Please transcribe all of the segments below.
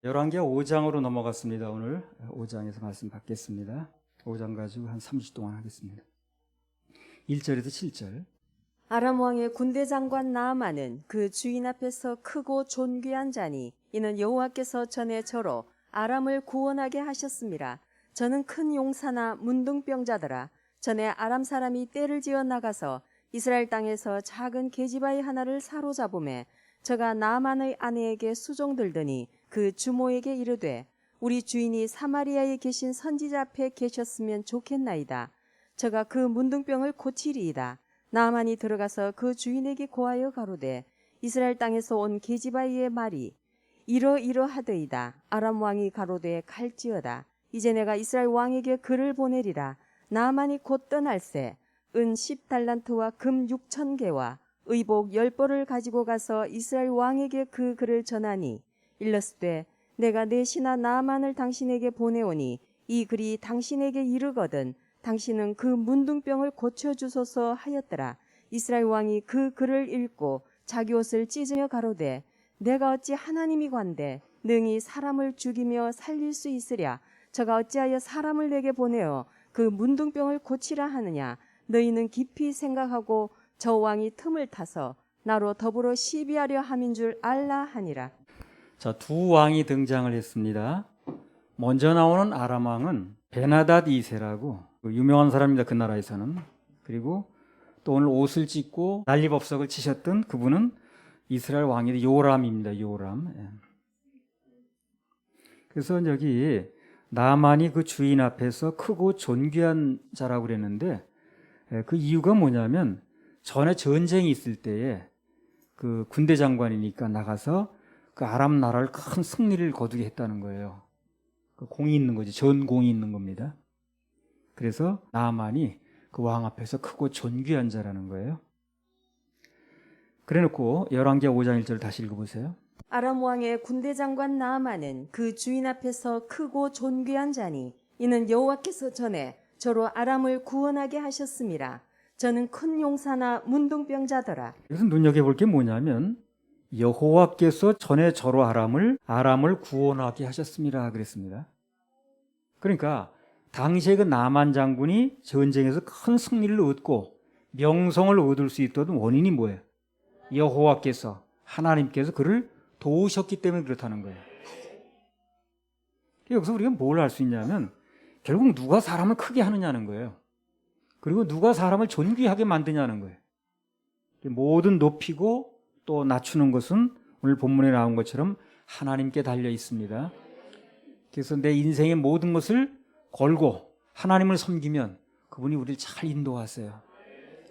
열왕기하 5장으로 넘어갔습니다. 오늘 5장에서 말씀 받겠습니다. 5장 가지고 한 30분 동안 하겠습니다. 1절에서 7절. 아람 왕의 군대 장관 나아만은 그 주인 앞에서 크고 존귀한 자니 이는 여호와께서 전에 저로 아람을 구원하게 하셨습니다. 저는 큰 용사나 문둥병자더라. 전에 아람 사람이 떼를 지어 나가서 이스라엘 땅에서 작은 계집아이 하나를 사로잡음에 저가 나아만의 아내에게 수종들더니 그 주모에게 이르되 우리 주인이 사마리아에 계신 선지자 앞에 계셨으면 좋겠나이다. 저가 그 문둥병을 고치리이다. 나아만이 들어가서 그 주인에게 고하여 가로되 이스라엘 땅에서 온 계집아이의 말이 이러이러하더이다. 아람 왕이 가로되 갈지어다. 이제 내가 이스라엘 왕에게 글을 보내리라. 나아만이 곧 떠날새 은 10달란트와 금 6,000개와 의복 10벌을 가지고 가서 이스라엘 왕에게 그 글을 전하니 일렀으되 내가 내 신하 나아만을 당신에게 보내오니 이 글이 당신에게 이르거든 당신은 그 문둥병을 고쳐주소서 하였더라. 이스라엘 왕이 그 글을 읽고 자기 옷을 찢으며 가로되 내가 어찌 하나님이 관대 능히 사람을 죽이며 살릴 수 있으랴. 저가 어찌하여 사람을 내게 보내어 그 문둥병을 고치라 하느냐. 너희는 깊이 생각하고 저 왕이 틈을 타서 나로 더불어 시비하려 함인 줄 알라 하니라. 자, 두 왕이 등장을 했습니다. 먼저 나오는 아람 왕은 베나닷 2세라고 유명한 사람입니다. 그 나라에서는. 그리고 또 오늘 옷을 찢고 난리법석을 치셨던 그분은 이스라엘 왕이 요람입니다. 요람. 그래서 여기 나아만이 그 주인 앞에서 크고 존귀한 자라고 그랬는데 그 이유가 뭐냐면 전에 전쟁이 있을 때에 그 군대 장관이니까 나가서 그 아람 나라를 큰 승리를 거두게 했다는 거예요. 그 공이 있는 거지. 전공이 있는 겁니다. 그래서 나아만이 그 왕 앞에서 크고 존귀한 자라는 거예요. 그래놓고 열왕기하 5장 1절 다시 읽어보세요. 아람 왕의 군대 장관 나아만은 그 주인 앞에서 크고 존귀한 자니 이는 여호와께서 전에 저로 아람을 구원하게 하셨습니다. 저는 큰 용사나 문둥병자더라. 여기서 눈여겨볼 게 뭐냐면 여호와께서 전에 저로 아람을 구원하게 하셨습니다 그랬습니다. 그러니까 당시에 그 나만 장군이 전쟁에서 큰 승리를 얻고 명성을 얻을 수 있던 원인이 뭐예요? 여호와께서 하나님께서 그를 도우셨기 때문에 그렇다는 거예요. 여기서 우리가 뭘 알 수 있냐면 결국 누가 사람을 크게 하느냐는 거예요. 그리고 누가 사람을 존귀하게 만드냐는 거예요. 모든 높이고 또 낮추는 것은 오늘 본문에 나온 것처럼 하나님께 달려 있습니다. 그래서 내 인생의 모든 것을 걸고 하나님을 섬기면 그분이 우리를 잘 인도하세요.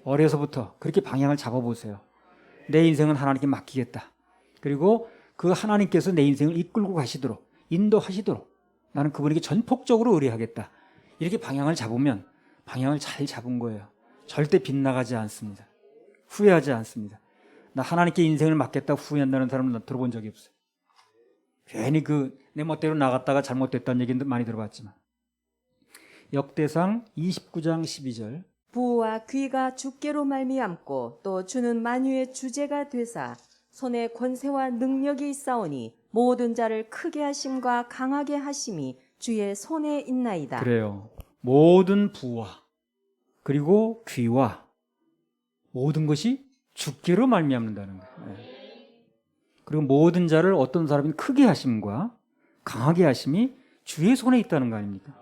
어려서부터 그렇게 방향을 잡아보세요. 내 인생은 하나님께 맡기겠다. 그리고 그 하나님께서 내 인생을 이끌고 가시도록 인도하시도록 나는 그분에게 전폭적으로 의뢰하겠다. 이렇게 방향을 잡으면 방향을 잘 잡은 거예요. 절대 빗나가지 않습니다. 후회하지 않습니다. 나 하나님께 인생을 맡겠다고 후회한다는 사람은 들어본 적이 없어요. 괜히 내 멋대로 나갔다가 잘못됐다는 얘기는 많이 들어봤지만. 역대상 29장 12절. 부와 귀가 주께로 말미암고 또 주는 만유의 주제가 되사 손에 권세와 능력이 있사오니 모든 자를 크게 하심과 강하게 하심이 주의 손에 있나이다. 그래요. 모든 부와 그리고 귀와 모든 것이 주께로 말미암는다는 거예요. 그리고 모든 자를 어떤 사람이 크게 하심과 강하게 하심이 주의 손에 있다는 거 아닙니까?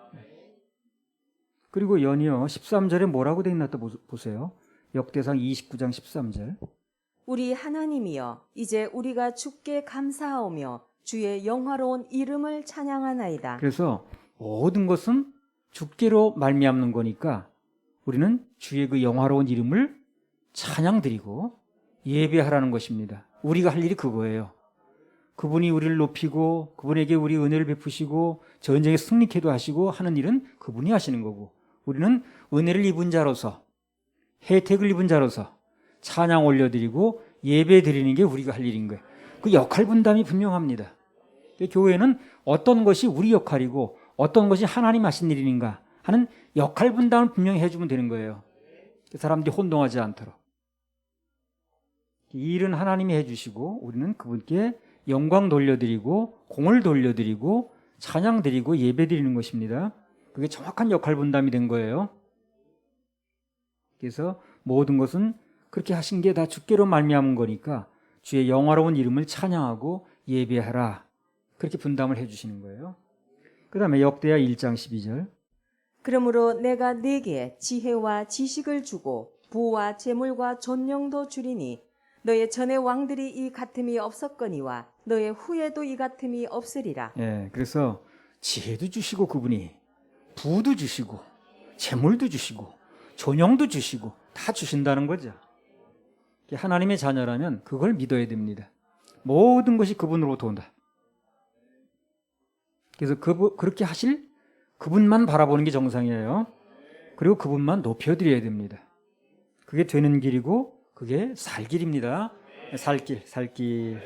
그리고 연이어 13절에 뭐라고 되어 있나 또 보세요. 역대상 29장 13절. 우리 하나님이여 이제 우리가 주께 감사하오며 주의 영화로운 이름을 찬양하나이다. 그래서 모든 것은 주께로 말미암는 거니까 우리는 주의 그 영화로운 이름을 찬양드리고 예배하라는 것입니다. 우리가 할 일이 그거예요. 그분이 우리를 높이고 그분에게 우리 은혜를 베푸시고 전쟁에 승리케도 하시고 하는 일은 그분이 하시는 거고 우리는 은혜를 입은 자로서 혜택을 입은 자로서 찬양 올려드리고 예배 드리는 게 우리가 할 일인 거예요. 그 역할 분담이 분명합니다. 교회는 어떤 것이 우리 역할이고 어떤 것이 하나님 하신 일인가 하는 역할 분담을 분명히 해주면 되는 거예요. 사람들이 혼동하지 않도록. 이 일은 하나님이 해주시고 우리는 그분께 영광 돌려드리고 공을 돌려드리고 찬양 드리고 예배 드리는 것입니다. 그게 정확한 역할 분담이 된 거예요. 그래서 모든 것은 그렇게 하신 게 다 주께로 말미암은 거니까 주의 영화로운 이름을 찬양하고 예배하라. 그렇게 분담을 해 주시는 거예요. 그 다음에 역대하 1장 12절. 그러므로 내가 네게 지혜와 지식을 주고 부와 재물과 존령도 주리니 너의 전의 왕들이 이 같음이 없었거니와 너의 후에도 이 같음이 없으리라. 예, 그래서 지혜도 주시고 그분이 부도 주시고 재물도 주시고 존영도 주시고 다 주신다는 거죠. 하나님의 자녀라면 그걸 믿어야 됩니다. 모든 것이 그분으로부터 온다. 그래서 그렇게 하실 그분만 바라보는 게 정상이에요. 그리고 그분만 높여드려야 됩니다. 그게 되는 길이고 그게 살 길입니다. 살 길.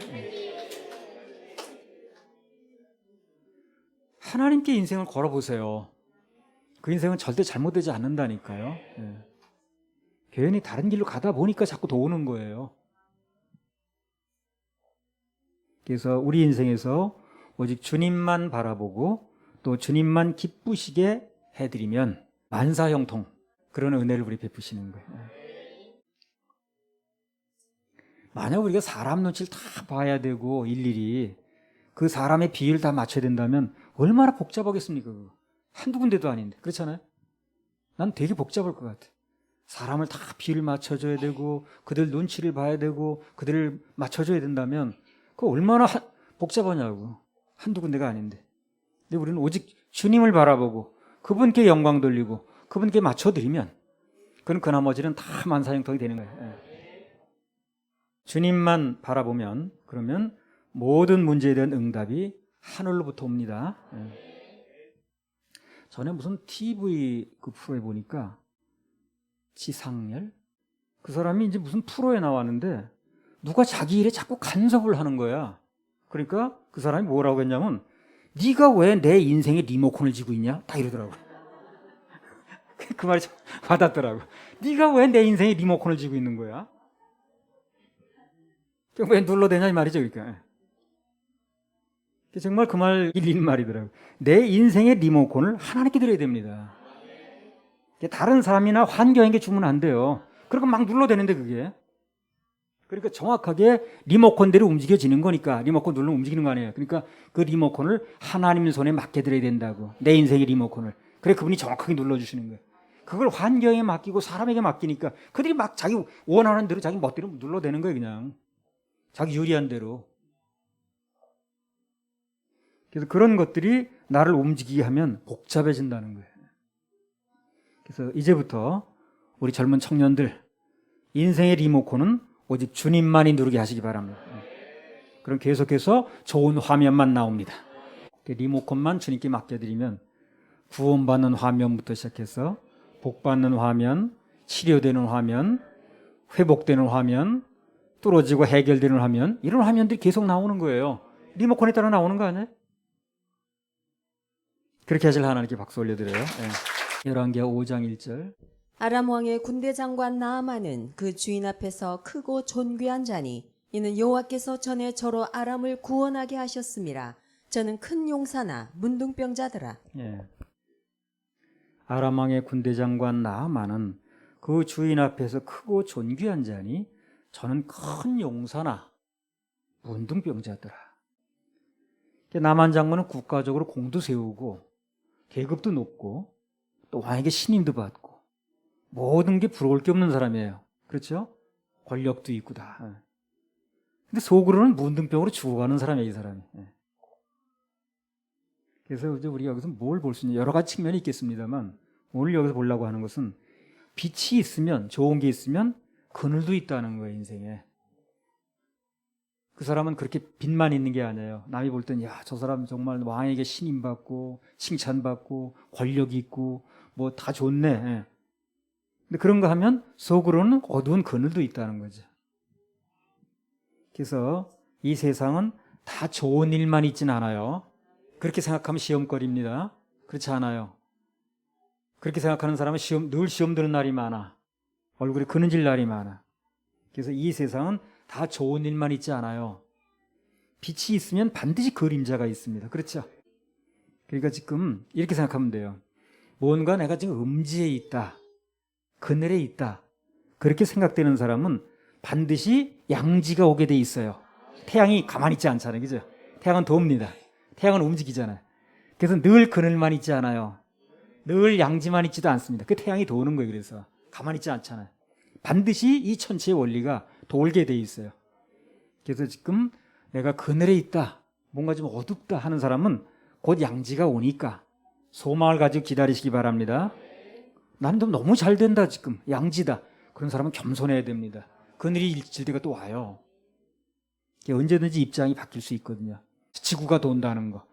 하나님께 인생을 걸어보세요. 그 인생은 절대 잘못되지 않는다니까요. 괜히 다른 길로 가다 보니까 자꾸 도우는 거예요. 그래서 우리 인생에서 오직 주님만 바라보고 또 주님만 기쁘시게 해드리면 만사형통 그런 은혜를 우리 베푸시는 거예요. 만약 우리가 사람 눈치를 다 봐야 되고 일일이 그 사람의 비율 다 맞춰야 된다면 얼마나 복잡하겠습니까? 그거. 한두 군데도 아닌데. 그렇잖아요? 난 되게 복잡할 것 같아. 사람을 다 비율 맞춰줘야 되고 그들 눈치를 봐야 되고 그들을 맞춰줘야 된다면 그거 얼마나 복잡하냐고. 한두 군데가 아닌데. 근데 우리는 오직 주님을 바라보고 그분께 영광 돌리고 그분께 맞춰드리면 그건 그 나머지는 다 만사형통이 되는 거예요. 주님만 바라보면 그러면 모든 문제에 대한 응답이 하늘로부터 옵니다. 전에 무슨 TV 그 프로에 보니까 지상렬 그 사람이 이제 무슨 프로에 나왔는데 누가 자기 일에 자꾸 간섭을 하는 거야. 그러니까 그 사람이 뭐라고 했냐면 네가 왜 내 인생에 리모컨을 쥐고 있냐? 다 이러더라고. 그 말이 좀 와닿더라고. 네가 왜 내 인생에 리모컨을 쥐고 있는 거야? 왜 눌러대냐 이 말이죠. 그러니까 정말 그 말 일리는 말이더라고. 내 인생의 리모컨을 하나님께 드려야 됩니다. 다른 사람이나 환경에게 주면 안 돼요. 그리고 막 눌러대는데 그게. 그러니까 정확하게 리모컨대로 움직여지는 거니까 리모컨 누르면 움직이는 거 아니에요. 그러니까 그 리모컨을 하나님 손에 맡겨드려야 된다고. 내 인생의 리모컨을. 그래 그분이 정확하게 눌러주시는 거예요. 그걸 환경에 맡기고 사람에게 맡기니까 그들이 막 자기 원하는 대로 자기 멋대로 눌러대는 거예요. 그냥. 자기 유리한 대로. 그래서 그런 것들이 나를 움직이게 하면 복잡해진다는 거예요. 그래서 이제부터 우리 젊은 청년들 인생의 리모컨은 오직 주님만이 누르게 하시기 바랍니다. 그럼 계속해서 좋은 화면만 나옵니다. 리모컨만 주님께 맡겨드리면 구원받는 화면부터 시작해서 복받는 화면, 치료되는 화면, 회복되는 화면, 뚫어지고 해결되는 화면 이런 화면들이 계속 나오는 거예요. 리모컨에 따라 나오는 거 아니에요? 그렇게 하실 하나님께 박수 올려드려요. 열왕기하 5장 1절. 아람 왕의 군대 장관 나아만은 그 주인 앞에서 크고 존귀한 자니 이는 여호와께서 전에 저로 아람을 구원하게 하셨음이라. 저는 큰 용사나 문둥병자더라. 아람 왕의 군대 장관 나아만은 그 주인 앞에서 크고 존귀한 자니 저는 큰 용사나 문둥병자더라. 나만 장군은 국가적으로 공도 세우고 계급도 높고 또 왕에게 신임도 받고 모든 게 부러울 게 없는 사람이에요. 그렇죠? 권력도 있고 다. 근데 속으로는 문둥병으로 죽어가는 사람이에요, 이 사람이. 그래서 이제 우리가 여기서 뭘 볼 수 있냐, 여러 가지 측면이 있겠습니다만 오늘 여기서 보려고 하는 것은 빛이 있으면, 좋은 게 있으면 그늘도 있다는 거예요, 인생에. 그 사람은 그렇게 빛만 있는 게 아니에요. 남이 볼 땐 야, 저 사람 정말 왕에게 신임받고 칭찬받고 권력이 있고 뭐 다 좋네. 근데 그런 거 하면 속으로는 어두운 그늘도 있다는 거죠. 그래서 이 세상은 다 좋은 일만 있진 않아요. 그렇게 생각하면 시험거리입니다. 그렇지 않아요. 그렇게 생각하는 사람은 늘 시험 드는 날이 많아. 얼굴이 그늘질 날이 많아. 그래서 이 세상은 다 좋은 일만 있지 않아요. 빛이 있으면 반드시 그림자가 있습니다. 그렇죠? 그러니까 지금 이렇게 생각하면 돼요. 뭔가 내가 지금 음지에 있다, 그늘에 있다, 그렇게 생각되는 사람은 반드시 양지가 오게 돼 있어요. 태양이 가만히 있지 않잖아요. 그죠? 태양은 돕니다. 태양은 움직이잖아요. 그래서 늘 그늘만 있지 않아요. 늘 양지만 있지도 않습니다. 그 태양이 도는 거예요. 그래서 가만히 있지 않잖아요. 반드시 이 천체의 원리가 돌게 돼 있어요. 그래서 지금 내가 그늘에 있다, 뭔가 좀 어둡다 하는 사람은 곧 양지가 오니까 소망을 가지고 기다리시기 바랍니다. 나는 너무 잘 된다, 지금 양지다. 그런 사람은 겸손해야 됩니다. 그늘이 질 때가 또 와요. 언제든지 입장이 바뀔 수 있거든요. 지구가 돈다는 거,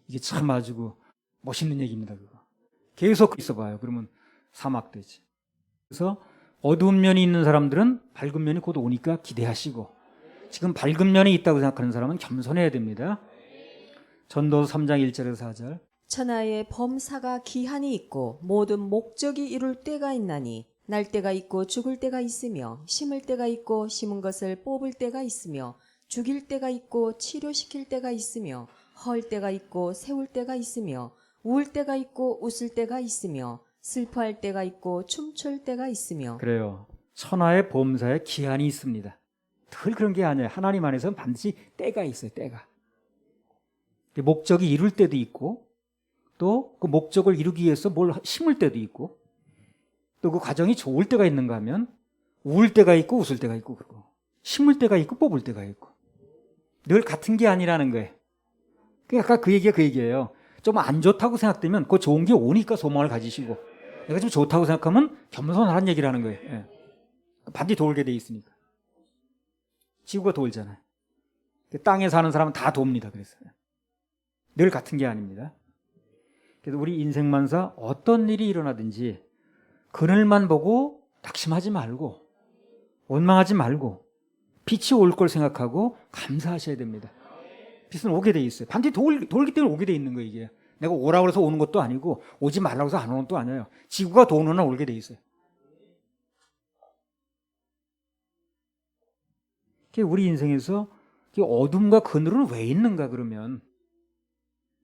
이게 참 아주 멋있는 얘기입니다. 그거 계속 있어봐요. 그러면 사막 되지. 그래서 어두운 면이 있는 사람들은 밝은 면이 곧 오니까 기대하시고, 지금 밝은 면이 있다고 생각하는 사람은 겸손해야 됩니다. 전도서 3장 1절에서 4절. 천하의 범사가 기한이 있고 모든 목적이 이룰 때가 있나니 날 때가 있고 죽을 때가 있으며 심을 때가 있고 심은 것을 뽑을 때가 있으며 죽일 때가 있고 치료시킬 때가 있으며 헐 때가 있고 세울 때가 있으며 울 때가 있고 웃을 때가 있으며 슬퍼할 때가 있고 춤출 때가 있으며. 그래요. 천하의 범사에 기한이 있습니다. 늘 그런 게 아니에요. 하나님 안에서는 반드시 때가 있어요. 때가. 목적이 이룰 때도 있고, 또 그 목적을 이루기 위해서 뭘 심을 때도 있고, 또 그 과정이 좋을 때가 있는가 하면 울 때가 있고 웃을 때가 있고, 그리고 심을 때가 있고 뽑을 때가 있고, 늘 같은 게 아니라는 거예요. 아까 그 얘기가 그 얘기예요. 좀 안 좋다고 생각되면 그 좋은 게 오니까 소망을 가지시고, 내가 좀 좋다고 생각하면 겸손하라는 얘기를 하는 거예요. 예. 반드시 돌게 돼 있으니까. 지구가 돌잖아요. 땅에 사는 사람은 다 돕니다. 그래서 늘 같은 게 아닙니다. 그래서 우리 인생만사 어떤 일이 일어나든지 그늘만 보고 낙심하지 말고 원망하지 말고 빛이 올 걸 생각하고 감사하셔야 됩니다. 빛은 오게 돼 있어요. 반드시 돌기 때문에 오게 돼 있는 거예요. 이게 내가 오라고 해서 오는 것도 아니고 오지 말라고 해서 안 오는 것도 아니에요. 지구가 도는 한 오게 돼 있어요. 우리 인생에서 어둠과 그늘은 왜 있는가 그러면,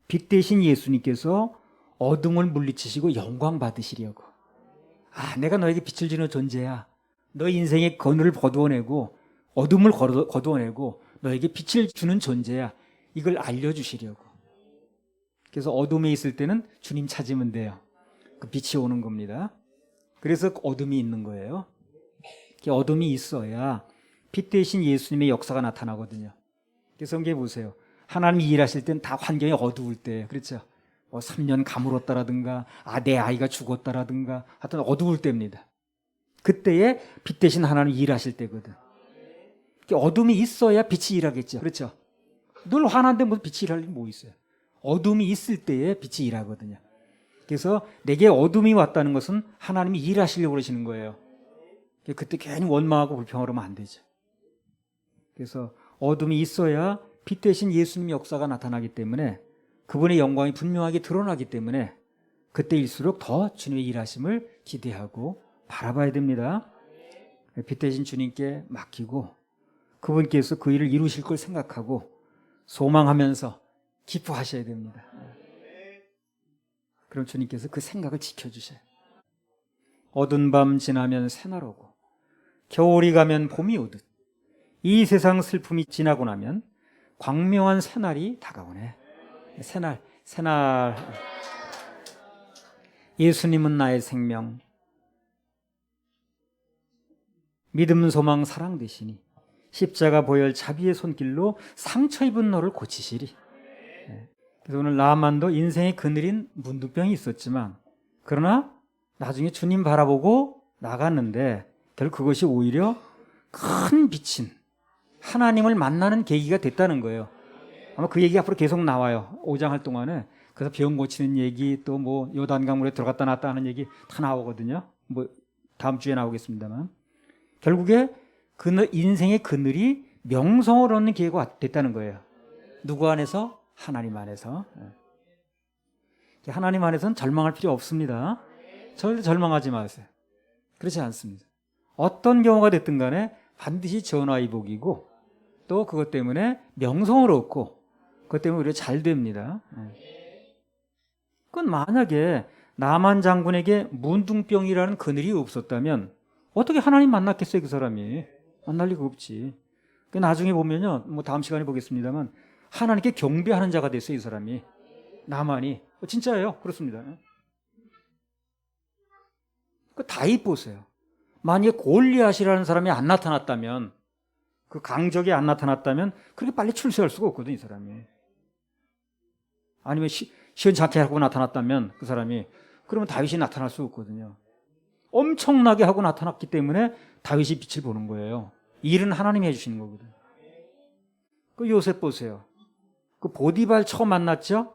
빛 대신 예수님께서 어둠을 물리치시고 영광 받으시려고. 내가 너에게 빛을 주는 존재야. 너 인생의 그늘을 거두어내고 어둠을 거두어내고 너에게 빛을 주는 존재야. 이걸 알려주시려고. 그래서 어둠에 있을 때는 주님 찾으면 돼요. 그 빛이 오는 겁니다. 그래서 어둠이 있는 거예요. 어둠이 있어야 빛 대신 예수님의 역사가 나타나거든요. 그래서 성경에 보세요. 하나님이 일하실 땐 다 환경이 어두울 때, 그렇죠? 3년 가물었다라든가, 내 아이가 죽었다라든가, 하여튼 어두울 때입니다. 그때에 빛 대신 하나님이 일하실 때거든. 어둠이 있어야 빛이 일하겠죠. 그렇죠? 늘 화난데 무슨 빛이 일할 일이 뭐 있어요? 어둠이 있을 때에 빛이 일하거든요. 그래서 내게 어둠이 왔다는 것은 하나님이 일하시려고 그러시는 거예요. 그때 괜히 원망하고 불평하면 안 되죠. 그래서 어둠이 있어야 빛 대신 예수님의 역사가 나타나기 때문에, 그분의 영광이 분명하게 드러나기 때문에 그때일수록 더 주님의 일하심을 기대하고 바라봐야 됩니다. 빛 대신 주님께 맡기고 그분께서 그 일을 이루실 걸 생각하고 소망하면서 기뻐하셔야 됩니다. 그럼 주님께서 그 생각을 지켜주셔요. 어두운 밤 지나면 새날 오고 겨울이 가면 봄이 오듯 이 세상 슬픔이 지나고 나면 광명한 새날이 다가오네. 새날. 예수님은 나의 생명, 믿음, 소망, 사랑 되시니 십자가 보혈 자비의 손길로 상처 입은 너를 고치시리. 그래서 오늘 나만도 인생의 그늘인 문둥병이 있었지만, 그러나 나중에 주님 바라보고 나갔는데 결국 그것이 오히려 큰 빛인 하나님을 만나는 계기가 됐다는 거예요. 아마 그 얘기 앞으로 계속 나와요. 5장 할 동안에. 그래서 병 고치는 얘기, 또 뭐 요단강물에 들어갔다 나왔다 하는 얘기 다 나오거든요. 뭐 다음 주에 나오겠습니다만, 결국에 인생의 그늘이 명성을 얻는 계기가 됐다는 거예요. 누구 안에서? 하나님 안에서. 하나님 안에서는 절망할 필요 없습니다. 절대 절망하지 마세요. 그렇지 않습니다. 어떤 경우가 됐든 간에 반드시 전화위복이고 또 그것 때문에 명성을 얻고 그것 때문에 우리가 잘 됩니다. 그건 만약에 나만 장군에게 문둥병이라는 그늘이 없었다면 어떻게 하나님 만났겠어요? 그 사람이 만날 리가 없지. 나중에 보면요, 뭐 다음 시간에 보겠습니다만 하나님께 경배하는 자가 됐어요. 이 사람이 나만이 진짜예요. 그렇습니다. 그 다윗 보세요. 만약에 골리앗이라는 사람이 안 나타났다면, 그 강적이 안 나타났다면 그렇게 빨리 출세할 수가 없거든, 이 사람이. 아니면 시원찮게 하고 나타났다면 그 사람이, 그러면 다윗이 나타날 수 없거든요. 엄청나게 하고 나타났기 때문에 다윗이 빛을 보는 거예요. 일은 하나님이 해주시는 거거든. 그 요셉 보세요. 그 보디발 처음 만났죠?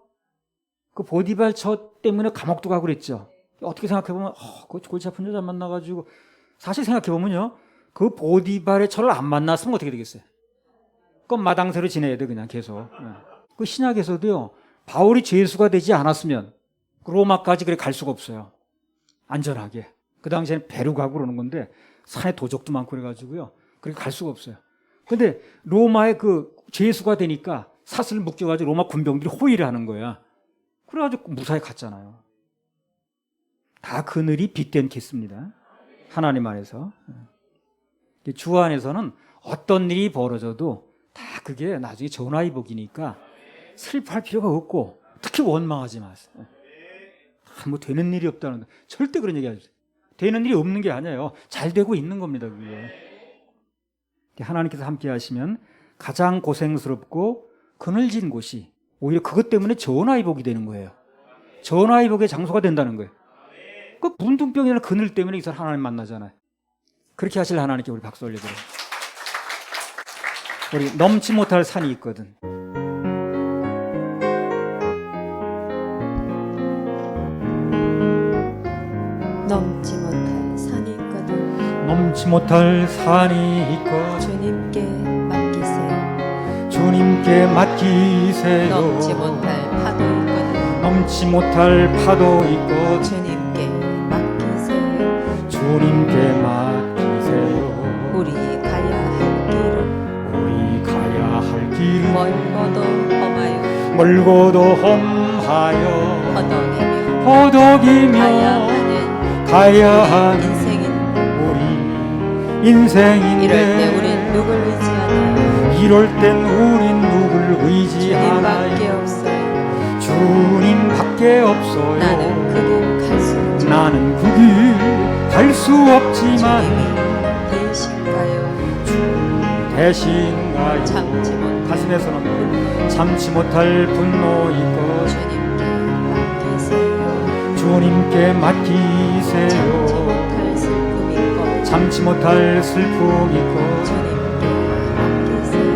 그 보디발 처 때문에 감옥도 가고 그랬죠. 어떻게 생각해보면 그 골치 아픈 여자 만나가지고, 사실 생각해보면요, 그 보디발의 처를 안 만났으면 어떻게 되겠어요? 그건 마당새로 지내야 돼, 그냥 계속. 그 신약에서도요, 바울이 죄수가 되지 않았으면 로마까지 그래 갈 수가 없어요. 안전하게. 그 당시에는 배로 가고 그러는 건데 산에 도적도 많고 그래가지고요, 그렇게 갈 수가 없어요. 근데 로마의 그 죄수가 되니까 사슬을 묶여가지고 로마 군병들이 호위를 하는 거야. 그래가지고 무사히 갔잖아요. 다 그늘이 빛된 케이스입니다. 하나님 안에서. 주 안에서는 어떤 일이 벌어져도 다 그게 나중에 전화위복이니까 슬퍼할 필요가 없고, 특히 원망하지 마세요. 뭐 되는 일이 없다는, 절대 그런 얘기 하지 마세요. 되는 일이 없는 게 아니에요. 잘 되고 있는 겁니다, 그게. 하나님께서 함께 하시면 가장 고생스럽고 그늘진 곳이 오히려 그것 때문에 전화위복이 되는 거예요. 전화위복의 장소가 된다는 거예요. 그 문둥병이나 그늘 때문에 이 사람 하나님 만나잖아요. 그렇게 하실 하나님께 우리 박수 올려드려요. 우리 넘지 못할 산이 있거든. 넘지 못할 산이 있거든. 넘지 못할 산이 있고 주님께 맡기세요. 주님께 맡기세요. 넘지 못할 파도 있거든. 넘지 못할 파도 있고 주님께 맡기세요. 주님께 맡기세요. 우리 가야 할 길은 우리 가야 할 길은 멀고도 험하여 멀고도 험하여 허덕이며 허덕이며 가야 하는 인생인 우리 인생인데, 이럴 때 우린 누굴 의지하나요? 이럴 땐 우린 누굴 의지하나요? 주님밖에 없어요. 주님밖에 없어요. 나는 그 길 갈 수 없지만 나는 그 길 갈 수 없지만 주님이 되신가요? 대신가요? 참지 못할 가슴에서는 분노 참지 못할 분노 있고 주님께 맡기세요. 주님께 맡기세요. 참지 못할 슬픔 있고 참지 못할 슬픔 있고 주님께 맡기세요.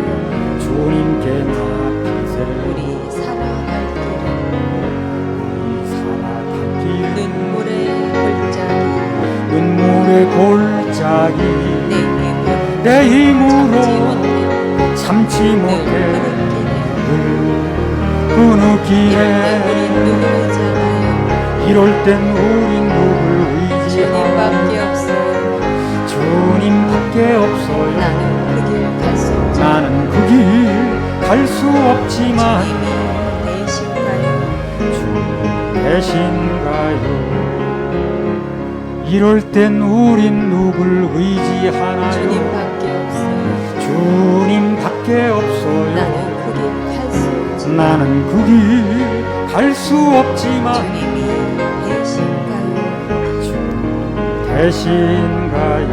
주님께 맡기세요. 우리 살아갈 길은 우리 살아갈 길은 눈물의 골짜기 눈물의 골짜기 내 힘으로 참지 늘 못해 흐느끼네. 늘 흐느끼네. 이럴 땐 우린 누굴 이럴 땐 우린 누굴 주님밖에 의지하나요? 없어요. 주님밖에 없어요. 나는 그 길 갈 수 없지만 나는 그 길 갈 수 없지만 주님이 되신가요? 주님 대신가요? 이럴 땐 우린 누굴 의지하나요? 주님밖에 없어요. 주님밖에 없어요. 나는 그 길 갈 수 없지만 나는 그 길 갈 수 없지만 주님이 되신가요? 주님 대신가요?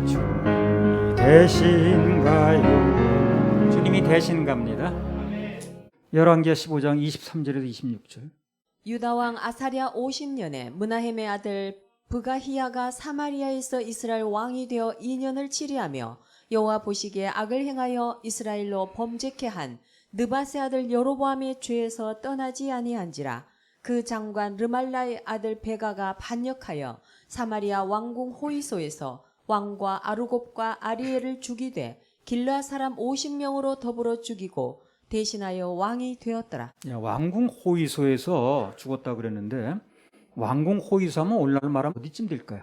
주님이 대신가요? 주님이 대신갑니다. 열왕기하 15장 23절에서 26절. 유다 왕 아사랴 50년에 므나헴의 아들 브가히야가 사마리아에서 이스라엘 왕이 되어 2년을 치리하며 여호와 보시기에 악을 행하여 이스라엘로 범죄케 한 느바세 아들 여로보암의 죄에서 떠나지 아니한지라. 그 장관 르말라의 아들 베가가 반역하여 사마리아 왕궁 호이소에서 왕과 아루곱과 아리엘을 죽이되 길르앗 사람 50명으로 더불어 죽이고 대신하여 왕이 되었더라. 왕궁 호위소에서 죽었다 그랬는데, 왕궁 호위소 하면 오늘날 말하면 어디쯤 될까요?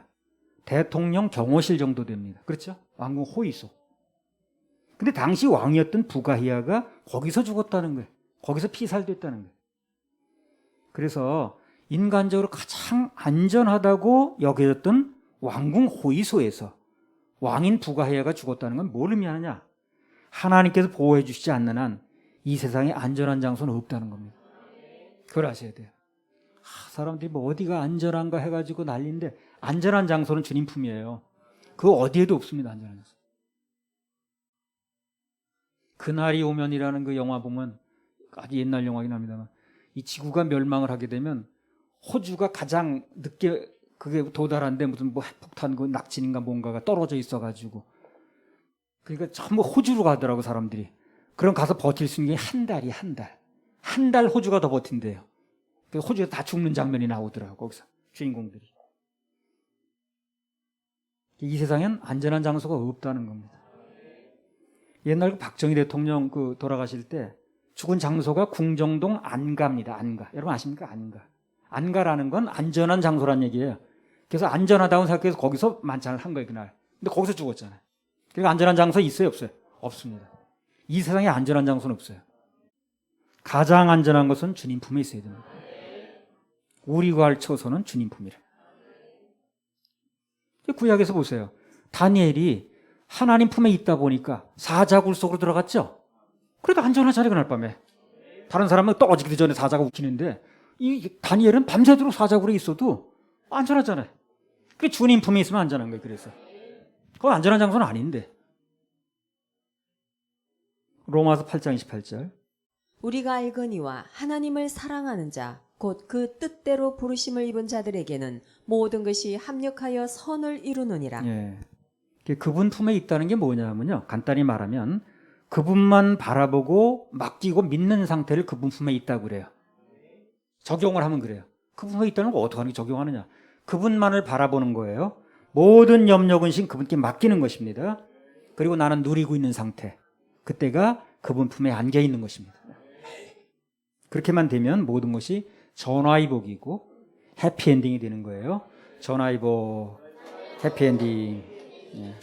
대통령 경호실 정도 됩니다. 그렇죠? 왕궁 호위소. 근데 당시 왕이었던 부가히야가 거기서 죽었다는 거예요. 거기서 피살됐다는 거예요. 그래서 인간적으로 가장 안전하다고 여겨졌던 왕궁 호위소에서 왕인 부가히야가 죽었다는 건 뭘 의미하느냐? 하나님께서 보호해 주시지 않는 한 이 세상에 안전한 장소는 없다는 겁니다. 그걸 아셔야 돼요. 사람들이 뭐 어디가 안전한가 해가지고 난리인데 안전한 장소는 주님 품이에요. 그 어디에도 없습니다. 안전한 장소. 그날이 오면이라는 그 영화 보면 아주 옛날 영화긴 합니다만 이 지구가 멸망을 하게 되면 호주가 가장 늦게 그게 도달한데 무슨 뭐 핵폭탄 그 낙진인가 뭔가가 떨어져 있어가지고 그러니까 전부 호주로 가더라고 사람들이. 그럼 가서 버틸 수 있는 게 한 달이 한 달. 한 달 호주가 더 버틴대요. 그래서 호주에서 다 죽는 장면이 나오더라고 거기서 주인공들이. 이 세상엔 안전한 장소가 없다는 겁니다. 옛날 박정희 대통령 그 돌아가실 때 죽은 장소가 궁정동 안가입니다. 안가. 여러분 아십니까? 안가. 안가라는 건 안전한 장소란 얘기예요. 그래서 안전하다고 생각해서 거기서 만찬을 한 거예요, 그날. 근데 거기서 죽었잖아요. 그러니까 안전한 장소 있어요, 없어요? 없습니다. 이 세상에 안전한 장소는 없어요. 가장 안전한 것은 주님 품에 있어야 됩니다. 우리 구할 처소는 주님 품이라. 구약에서 보세요. 다니엘이 하나님 품에 있다 보니까 사자굴 속으로 들어갔죠? 그래도 안전하잖아요, 그날 밤에. 다른 사람은 떨어지기 전에 사자가 웃기는데 이 다니엘은 밤새도록 사자굴에 있어도 안전하잖아요. 그 주님 품에 있으면 안전한 거예요. 그래서 그건 안전한 장소는 아닌데. 로마서 8장 28절. 우리가 알거니와 하나님을 사랑하는 자 곧 그 뜻대로 부르심을 입은 자들에게는 모든 것이 합력하여 선을 이루느니라. 예. 그분 품에 있다는 게 뭐냐면요. 간단히 말하면 그분만 바라보고 맡기고 믿는 상태를 그분 품에 있다고 그래요. 적용을 하면 그래요. 그분 품에 있다는 거 어떻게 하는 게 적용하느냐. 그분만을 바라보는 거예요. 모든 염려 근심 그분께 맡기는 것입니다. 그리고 나는 누리고 있는 상태. 그때가 그분 품에 안겨 있는 것입니다. 그렇게만 되면 모든 것이 전화위복이고 해피엔딩이 되는 거예요. 전화위복, 해피엔딩. 예.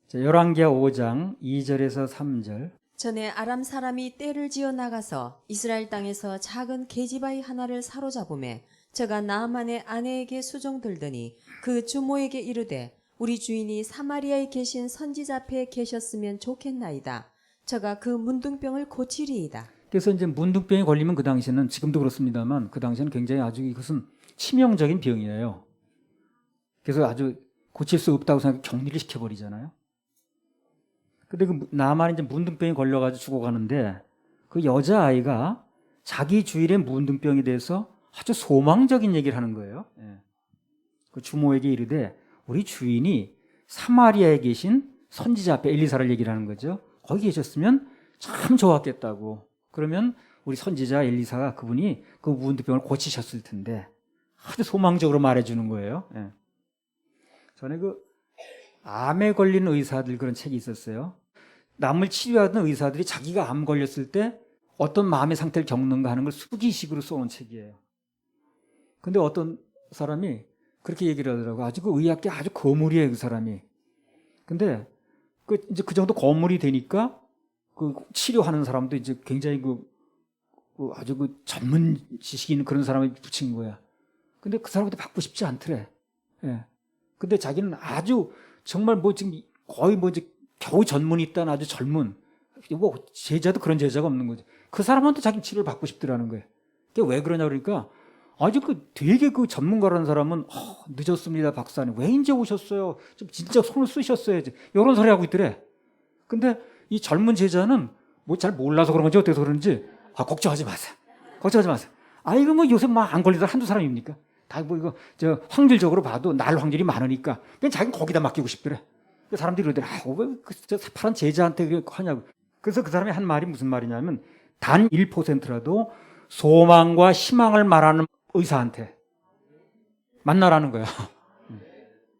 자, 열왕기하 5장 2절에서 3절. 전에 아람 사람이 떼를 지어 나가서 이스라엘 땅에서 작은 계집아이 하나를 사로잡음에 저가 나아만의 아내에게 수종들더니 그 주모에게 이르되 우리 주인이 사마리아에 계신 선지자 앞에 계셨으면 좋겠나이다. 저가 그 문둥병을 고치리이다. 그래서 이제 문둥병이 걸리면 그 당시에는 지금도 그렇습니다만 그 당시에는 굉장히 아주 이것은 치명적인 병이에요. 그래서 아주 고칠 수 없다고 생각해 격리를 시켜버리잖아요. 근데 그 나만이 이제 문둥병이 걸려가지고 죽어가는데 그 여자아이가 자기 주일에 문둥병에 대해서 아주 소망적인 얘기를 하는 거예요. 예. 그 주모에게 이르되 우리 주인이 사마리아에 계신 선지자 앞에 엘리사를 얘기를 하는 거죠. 거기 계셨으면 참 좋았겠다고. 그러면 우리 선지자 엘리사가 그분이 그 문둥병을 고치셨을 텐데 아주 소망적으로 말해주는 거예요. 예. 전에 그 암에 걸린 의사들 그런 책이 있었어요. 남을 치료하던 의사들이 자기가 암 걸렸을 때 어떤 마음의 상태를 겪는가 하는 걸 수기식으로 써온 책이에요. 근데 어떤 사람이 그렇게 얘기를 하더라고요. 아주 그 의학계 아주 거물이에요, 그 사람이. 근데 이제 그 정도 거물이 되니까 그 치료하는 사람도 이제 굉장히 아주 그 전문 지식이 있는 그런 사람을 붙인 거야. 근데 그 사람한테 받고 싶지 않더래. 예. 근데 자기는 아주 정말 뭐 지금 거의 뭐 이제 겨우 전문이 있다는 아주 젊은 뭐 제자도 그런 제자가 없는 거지. 그 사람한테 자기 치료를 받고 싶더라는 거예요. 그게 왜 그러냐 그러니까 아주 되게 그 전문가라는 사람은 늦었습니다 박사님 왜 이제 오셨어요? 좀 진짜 손을 쓰셨어야지 이런 소리 하고 있더래. 근데 이 젊은 제자는 뭐 잘 몰라서 그런 건지 어때서 그런지 걱정하지 마세요. 걱정하지 마세요. 이거 뭐 요새 막 안 걸리다 한두 사람입니까? 다 뭐 이거 확률적으로 봐도 날 확률이 많으니까 그냥 자기는 거기다 맡기고 싶더래. 사람들이 그러더래. 왜 파란 제자한테 그렇게 하냐고. 그래서 그 사람이 한 말이 무슨 말이냐면 단 1%라도 소망과 희망을 말하는 의사한테 만나라는 거야.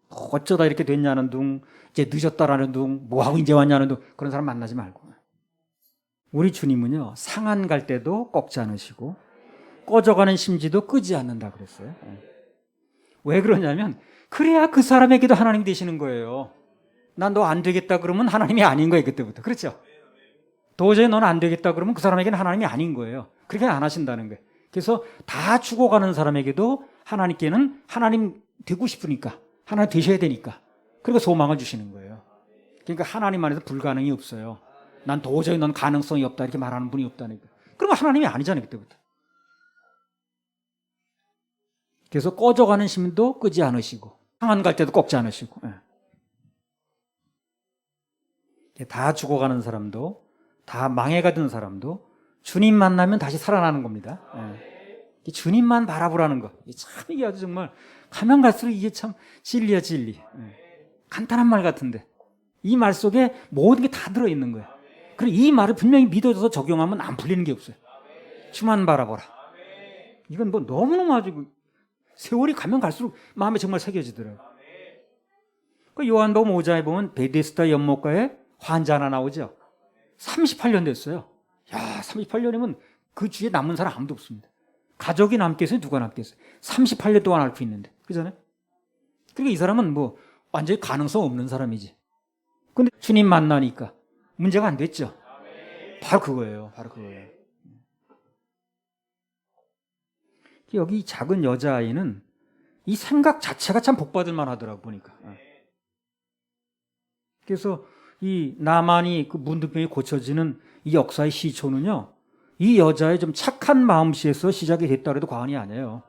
어쩌다 이렇게 됐냐는 둥, 이제 늦었다라는 둥, 뭐하고 이제 왔냐는 둥, 그런 사람 만나지 말고. 우리 주님은요, 상한 갈 때도 꺾지 않으시고, 꺼져가는 심지도 끄지 않는다 그랬어요. 왜 그러냐면, 그래야 그 사람에게도 하나님 되시는 거예요. 난 너 안 되겠다 그러면 하나님이 아닌 거예요. 그때부터. 그렇죠? 도저히 너는 안 되겠다 그러면 그 사람에게는 하나님이 아닌 거예요. 그렇게 안 하신다는 거예요. 그래서 다 죽어가는 사람에게도 하나님께는 하나님 되고 싶으니까, 하나님 되셔야 되니까, 그리고 소망을 주시는 거예요. 그러니까 하나님 안에서 불가능이 없어요. 난 도저히 넌 가능성이 없다 이렇게 말하는 분이 없다니까. 그러면 하나님이 아니잖아요. 그때부터. 그래서 꺼져가는 심도 끄지 않으시고, 상한 갈 때도 꺾지 않으시고, 다 죽어가는 사람도, 다 망해가던 사람도 주님 만나면 다시 살아나는 겁니다. 주님만 바라보라는 거. 참 이게 아주 정말 가면 갈수록 이게 참 진리야, 진리. 간단한 말 같은데 이 말 속에 모든 게 다 들어있는 거예요. 그리고 이 말을 분명히 믿어줘서 적용하면 안 풀리는 게 없어요. 주만 바라보라. 이건 뭐 너무너무 아주 세월이 가면 갈수록 마음에 정말 새겨지더라고요. 그 요한복음 5장에 보면 베데스다 연못가에 환자 하나 나오죠. 38년 됐어요. 야, 38년이면 그 주위에 남은 사람 아무도 없습니다. 가족이 남겠어요? 누가 남겠어요? 38년 동안 앓고 있는데. 그잖아요? 그러니까 이 사람은 뭐 완전히 가능성 없는 사람이지. 근데 주님 만나니까 문제가 안 됐죠. 바로 그거예요. 바로 그거예요. 여기 이 작은 여자아이는 이 생각 자체가 참 복받을 만하더라고 보니까. 그래서 이 나만이 그 문둥병이 고쳐지는 이 역사의 시초는요, 이 여자의 좀 착한 마음씨에서 시작이 됐다 해도 과언이 아니에요.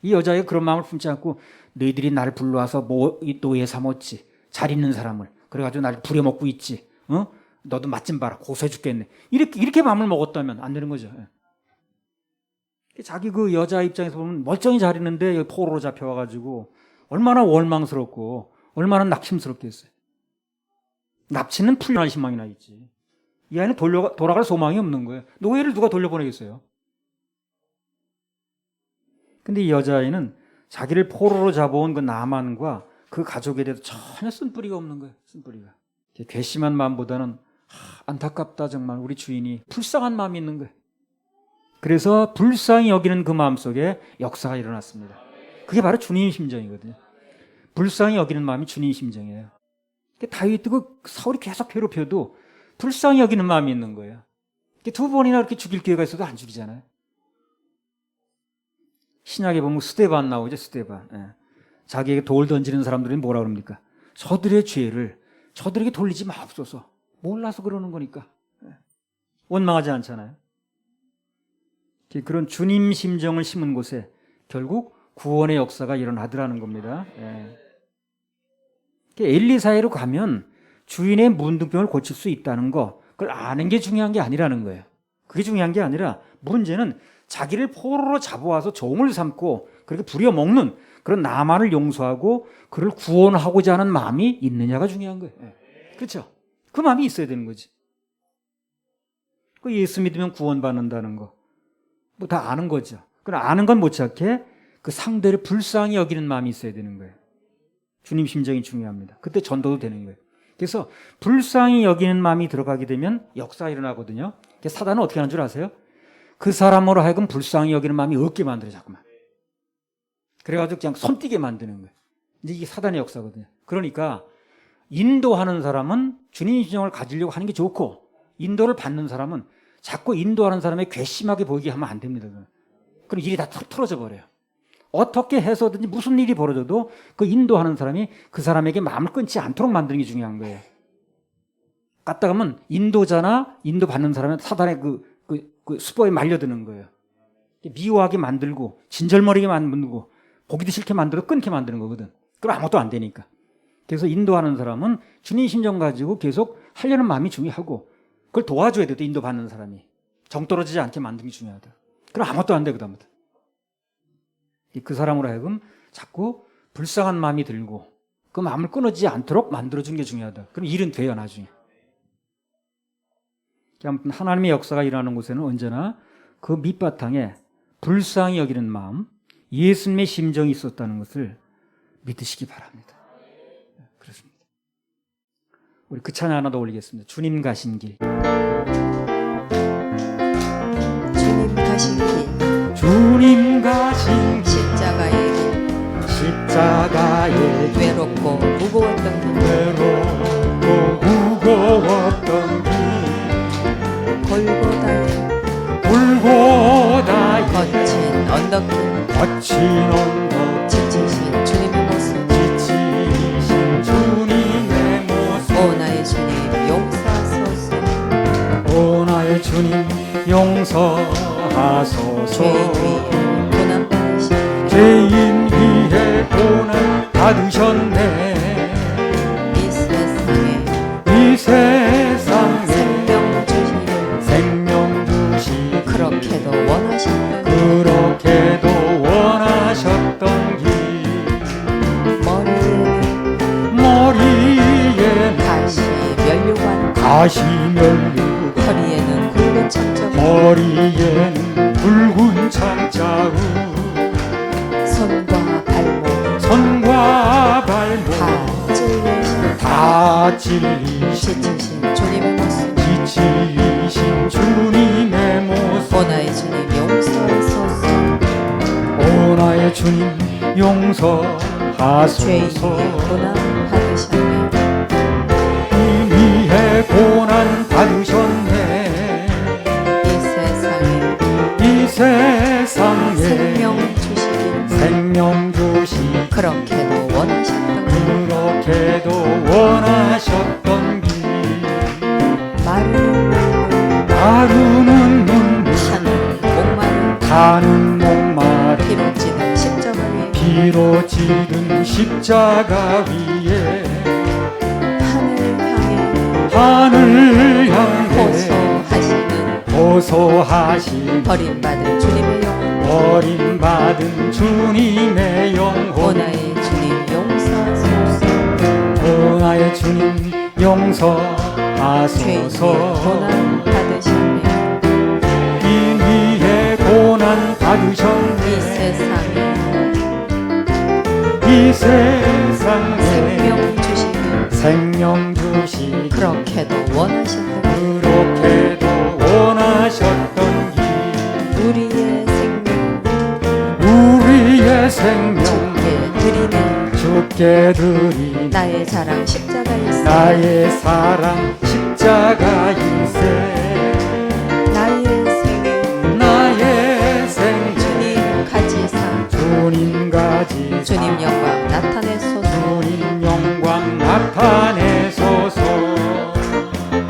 이 여자의 그런 마음을 품지 않고 너희들이 나를 불러와서 이 노예 삼았지, 잘 있는 사람을 그래가지고 나를 부려먹고 있지, 너도 맛 좀 봐라, 고소해 죽겠네, 이렇게 마음을 먹었다면 안 되는 거죠. 자기 그 여자 입장에서 보면 멀쩡히 잘 있는데 여기 포로로 잡혀와가지고 얼마나 원망스럽고 얼마나 낙심스럽겠어요. 납치는 풀려날 희망이나 있지. 이 아이는 돌아갈 소망이 없는 거예요. 노예를 누가 돌려보내겠어요? 근데 이 여자아이는 자기를 포로로 잡아온 그 나만과 그 가족에 대해서 전혀 쓴뿌리가 없는 거예요. 쓴뿌리가. 괘씸한 마음보다는 안타깝다 정말 우리 주인이 불쌍한 마음이 있는 거예요. 그래서 불쌍히 여기는 그 마음속에 역사가 일어났습니다. 그게 바로 주님 심정이거든요. 불쌍히 여기는 마음이 주님 심정이에요. 다윗도 그 사울이 계속 괴롭혀도 불쌍히 여기는 마음이 있는 거예요. 두 번이나 이렇게 죽일 기회가 있어도 안 죽이잖아요. 신약에 보면 스데반 나오죠. 스데반. 자기에게 돌 던지는 사람들이 뭐라 그럽니까? 저들의 죄를 저들에게 돌리지 마옵소서. 몰라서 그러는 거니까. 원망하지 않잖아요. 그런 주님 심정을 심은 곳에 결국 구원의 역사가 일어나더라는 겁니다. 엘리사에로 가면 주인의 문둥병을 고칠 수 있다는 거, 그걸 아는 게 중요한 게 아니라는 거예요. 그게 중요한 게 아니라 문제는 자기를 포로로 잡아와서 종을 삼고 그렇게 부려먹는 그런 나만을 용서하고 그를 구원하고자 하는 마음이 있느냐가 중요한 거예요. 그렇죠? 그 마음이 있어야 되는 거지. 그 예수 믿으면 구원받는다는 거 뭐 다 아는 거죠. 그럼 아는 건 못 찾게 그 상대를 불쌍히 여기는 마음이 있어야 되는 거예요. 주님 심정이 중요합니다. 그때 전도도 되는 거예요. 그래서 불쌍히 여기는 마음이 들어가게 되면 역사가 일어나거든요. 사단은 어떻게 하는 줄 아세요? 그 사람으로 하여금 불쌍히 여기는 마음이 없게 만들어요. 자꾸만. 그래가지고 그냥 손띄게 만드는 거예요. 이제 이게 사단의 역사거든요. 그러니까 인도하는 사람은 주님 심정을 가지려고 하는 게 좋고, 인도를 받는 사람은 자꾸 인도하는 사람의 괘씸하게 보이게 하면 안 됩니다. 그럼 일이 다 틀어져 버려요. 어떻게 해서든지 무슨 일이 벌어져도 그 인도하는 사람이 그 사람에게 마음을 끊지 않도록 만드는 게 중요한 거예요. 갔다 가면 인도자나 인도받는 사람은 사단의 그 수보에 말려드는 거예요. 미워하게 만들고 진절머리게 만들고 보기도 싫게 만들고 끊게 만드는 거거든. 그럼 아무것도 안 되니까. 그래서 인도하는 사람은 주님 심정 가지고 계속 하려는 마음이 중요하고 그걸 도와줘야 돼도 인도받는 사람이 정 떨어지지 않게 만드는 게 중요하다. 그럼 아무것도 안 돼. 그다음부터. 그 사람으로 하여금 자꾸 불쌍한 마음이 들고 그 마음을 끊어지지 않도록 만들어주는 게 중요하다. 그럼 일은 돼요. 나중에. 아무튼 하나님의 역사가 일어나는 곳에는 언제나 그 밑바탕에 불쌍히 여기는 마음, 예수님의 심정이 있었다는 것을 믿으시기 바랍니다. 그렇습니다. 우리 그 찬양 하나 더 올리겠습니다. 주님 가신 길. 주님 가신 길, 주님 가신 길, 십자가의 길, 십자가의 길, 외롭고 무거웠던 길, 외로워 거친 언덕 지치신 주님의 모습 지치신 주님의 모습 오 나의 주님 용서하소서 오 나의 주님 용서하소서 죄인 위에 고난받으신 죄인 위에 고난 받으셨네 이 세상에 이 세상에 생명 주시길 생명 주시 그렇게도 원하셨던 그렇게도 원하셨던 길 머리에는 다시 면류관 가시 면류 허리에는 굵은 창자국 허리에는 붉은 창자국 손과 발목 손과 발목 다 찔리신 다 찔리신 지치신 주님의 모습 지치신 주님의 모습 오 나의 주님 용서하소서 오 나의 주님 죄인 용서하소서 위에 고난 받으셨네 이 위에 고난 받으셨네 이 세상에 이 세상에 생명 주시길 생명 주시 그렇게도 원하셨던 그렇게도 원하셨던 길 마르는 눈물 마르는 눈물 타는 목마른 가는 목마른 피로 찌든 십자가 위에 피로 찌든 십자가 위에 하늘 향해 하늘 향해 호소하시는 호소하신 버림받은 주님의 영혼 버림받은 주님의 오 영혼 나의 주님 용서하소서 오 나의 주님 죄인 용서하소서 위에 고난 받으셨네 이 위에 고난 이 받으셨네 세상에 이 세상에 생명 주시길 생명 주시 그렇게도 원하셨던 그렇게도 원하셨던 길 우리의 생명 우리의 생명 주께 드리네 주께 드리 나의 자랑 십자가일세 나의 사랑 십자가일세 나의 생애 나의 생애 주님 가지사 주님 가지 주님 영광 나타내소서 주님 영광 나타내소서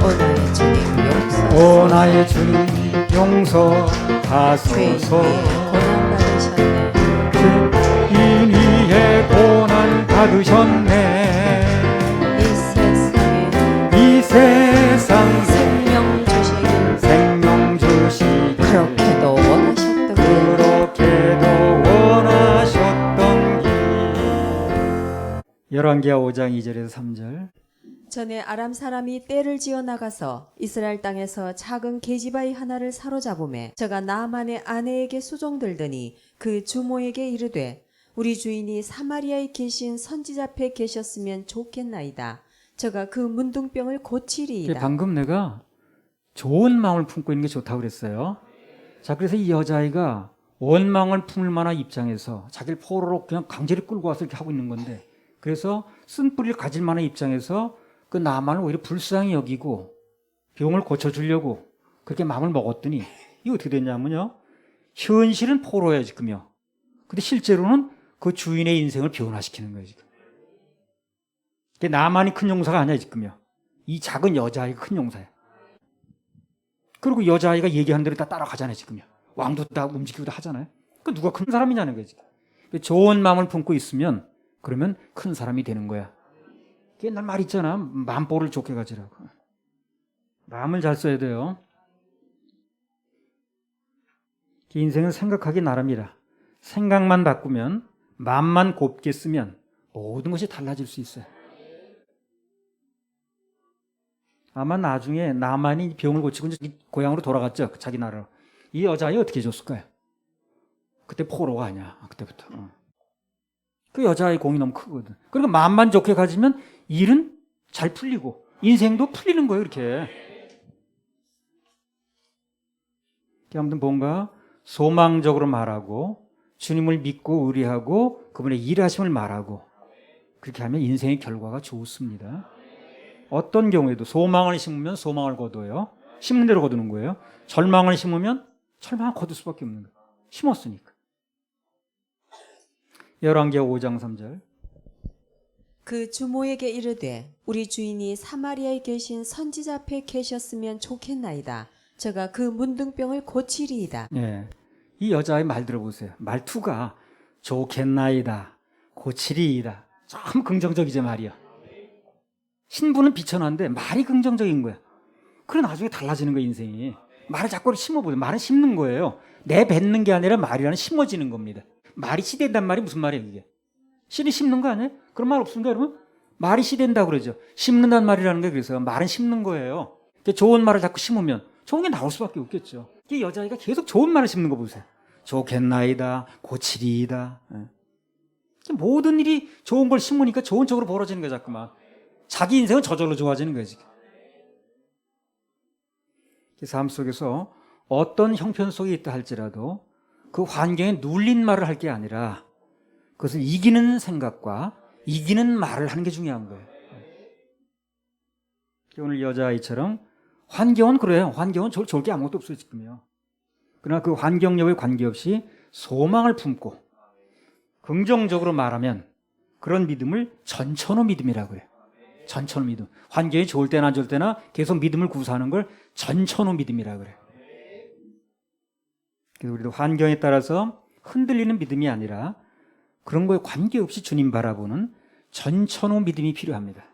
오 나의 주님 용서 오 나의 주님 죄인 용서하소서 위에 고난 받으셨네 죄인 위에 고난 받으셨네 이 세상에 이 세상에 생명 주시길 생명 주시 그렇게도 원하셨던 길 그렇게도 원하셨던 길 열왕기하 5장 2절에서 3절 전에 아람 사람이 떼를 지어 나가서 이스라엘 땅에서 작은 계집아이 하나를 사로잡음에 저가 나아만의 아내에게 수종들더니 그 주모에게 이르되 우리 주인이 사마리아에 계신 선지자 앞에 계셨으면 좋겠나이다. 저가 그 문둥병을 고치리이다. 방금 내가 좋은 마음을 품고 있는 게 좋다고 그랬어요. 자, 그래서 이 여자아이가 원망을 품을 만한 입장에서 자기를 포로로 그냥 강제로 끌고 와서 이렇게 하고 있는 건데 그래서 쓴뿌리를 가질 만한 입장에서 그 나만을 오히려 불쌍히 여기고 병을 고쳐주려고 그렇게 마음을 먹었더니 이게 어떻게 됐냐면요. 현실은 포로예요, 지금요. 근데 실제로는 그 주인의 인생을 변화시키는 거예요, 지금. 나만이 큰 용사가 아니야, 지금요. 이 작은 여자아이가 큰 용사야. 그리고 여자아이가 얘기하는 대로 다 따라가잖아요, 지금요. 왕도 다 움직이고 다 하잖아요. 그 누가 큰 사람이냐는 거예요, 지금. 좋은 마음을 품고 있으면 그러면 큰 사람이 되는 거야. 옛날 말 있잖아. 만보를 좋게 가지라고. 마음을 잘 써야 돼요. 인생은 생각하기 나름이라. 생각만 바꾸면 마음만 곱게 쓰면 모든 것이 달라질 수 있어요. 아마 나중에 나만이 병을 고치고 이제 고향으로 돌아갔죠. 자기 나라로. 이 여자아이 어떻게 해줬을까요? 그때 포로가 아니야. 그때부터. 그 여자아이 공이 너무 크거든. 그러니까 마음만 좋게 가지면 일은 잘 풀리고 인생도 풀리는 거예요. 이렇게. 아무튼 뭔가 소망적으로 말하고 주님을 믿고 의뢰하고 그분의 일하심을 말하고 그렇게 하면 인생의 결과가 좋습니다. 어떤 경우에도 소망을 심으면 소망을 거둬요. 심는 대로 거두는 거예요. 절망을 심으면 절망을 거둘 수밖에 없는 거예요. 심었으니까. 열왕기하 5장 3절. 그 주모에게 이르되 우리 주인이 사마리아에 계신 선지자 앞에 계셨으면 좋겠나이다. 저가 그 문둥병을 고치리이다. 예. 이 여자의 말 들어보세요. 말투가 좋겠나이다, 고치리이다. 참 긍정적이지 말이야. 신부는 비천한데 말이 긍정적인 거야. 그래 나중에 달라지는 거야 인생이. 말을 자꾸 심어보세요. 말은 심는 거예요. 내뱉는 게 아니라 말이라는 심어지는 겁니다. 말이 씨된단 말이 무슨 말이에요 그게? 씨는 심는 거 아니에요? 그런 말 없습니까 여러분? 말이 씨된다고 그러죠. 심는다는 말이라는 게 그래서 말은 심는 거예요. 좋은 말을 자꾸 심으면 좋은 게 나올 수밖에 없겠죠. 이 여자아이가 계속 좋은 말을 심는 거 보세요. 좋겠나이다, 고치리이다. 모든 일이 좋은 걸 심으니까 좋은 쪽으로 벌어지는 거야 자꾸만. 자기 인생은 저절로 좋아지는 거예요 지금. 삶 속에서 어떤 형편 속에 있다 할지라도 그 환경에 눌린 말을 할 게 아니라 그것을 이기는 생각과 이기는 말을 하는 게 중요한 거예요. 오늘 여자아이처럼 환경은 그래요. 환경은 좋을 게 아무것도 없어요 지금요. 그러나 그 환경 여부에 관계없이 소망을 품고 긍정적으로 말하면 그런 믿음을 전천후 믿음이라고 해요. 전천후 믿음. 환경이 좋을 때나 안 좋을 때나 계속 믿음을 구사하는 걸 전천후 믿음이라고 그래요. 그래서 우리도 환경에 따라서 흔들리는 믿음이 아니라 그런 거에 관계없이 주님 바라보는 전천후 믿음이 필요합니다.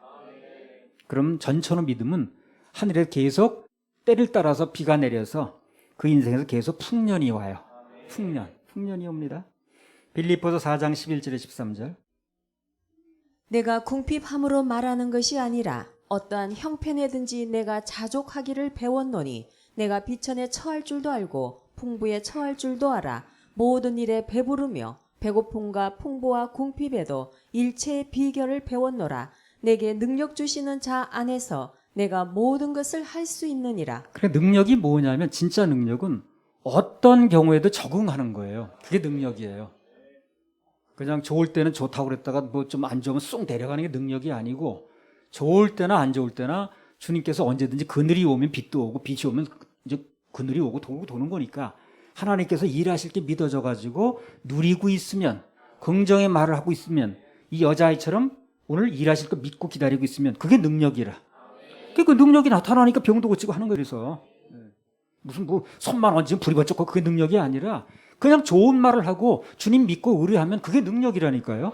그럼 전천후 믿음은 하늘에 계속 때를 따라서 비가 내려서 그 인생에서 계속 풍년이 와요. 풍년이 옵니다. 빌립보서 4장 11절에 13절. 내가 궁핍함으로 말하는 것이 아니라 어떠한 형편에든지 내가 자족하기를 배웠노니 내가 비천에 처할 줄도 알고 풍부에 처할 줄도 알아. 모든 일에 배부르며 배고픔과 풍부와 궁핍에도 일체의 비결을 배웠노라. 내게 능력 주시는 자 안에서 내가 모든 것을 할 수 있느니라. 그래 능력이 뭐냐면 진짜 능력은 어떤 경우에도 적응하는 거예요. 그게 능력이에요. 그냥 좋을 때는 좋다고 그랬다가 뭐 좀 안 좋으면 쏙 내려가는 게 능력이 아니고 좋을 때나 안 좋을 때나 주님께서 언제든지 그늘이 오면 빛도 오고 빛이 오면 이제 그늘이 오고 도는 거니까 하나님께서 일하실 게 믿어져 가지고 누리고 있으면 긍정의 말을 하고 있으면 이 여자아이처럼 오늘 일하실 거 믿고 기다리고 있으면 그게 능력이라. 그 능력이 나타나니까 병도 고치고 하는 거예요. 그래서 무슨 뭐 손만 얹으면 불이 번쩍고 그게 능력이 아니라 그냥 좋은 말을 하고 주님 믿고 의뢰하면 그게 능력이라니까요.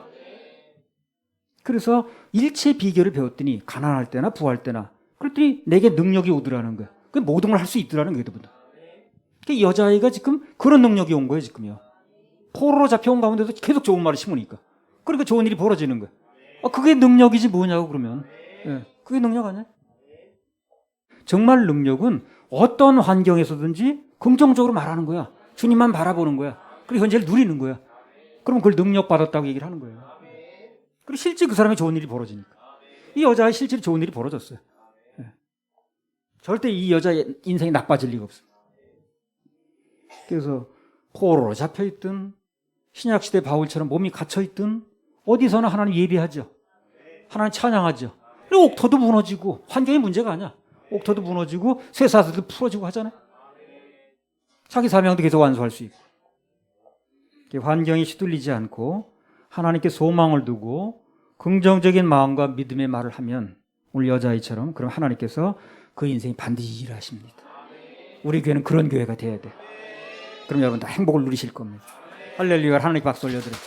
그래서 일체 비결을 배웠더니 가난할 때나 부할 때나 그랬더니 내게 능력이 오더라는 거야. 그 모든 걸 할 수 있더라는 거예요. 이 여자아이가 지금 그런 능력이 온 거예요. 지금요. 포로로 잡혀온 가운데도 계속 좋은 말을 심으니까. 그러니까 좋은 일이 벌어지는 거야. 그게 능력이지 뭐냐고 그러면. 그게 능력 아니야? 정말 능력은 어떤 환경에서든지 긍정적으로 말하는 거야. 주님만 바라보는 거야. 그리고 현재를 누리는 거야. 그러면 그걸 능력받았다고 얘기를 하는 거예요. 그리고 실제 그 사람이 좋은 일이 벌어지니까. 이 여자의 실제로 좋은 일이 벌어졌어요. 절대 이 여자의 인생이 나빠질 리가 없어요. 그래서 포로로 잡혀있든 신약시대 바울처럼 몸이 갇혀있든 어디서나 하나님 예배하죠. 하나님 찬양하죠. 그리고 옥토도 무너지고 환경이 문제가 아니야. 옥토도 무너지고 쇠사슬도 풀어지고 하잖아요. 자기 사명도 계속 완수할 수 있고. 환경이 휘둘리지 않고 하나님께 소망을 두고 긍정적인 마음과 믿음의 말을 하면 오늘 여자아이처럼 그럼 하나님께서 그 인생이 반드시 일하십니다. 우리 교회는 그런 교회가 돼야 돼요. 그럼 여러분 다 행복을 누리실 겁니다. 할렐루야. 하나님께 박수 올려드려요.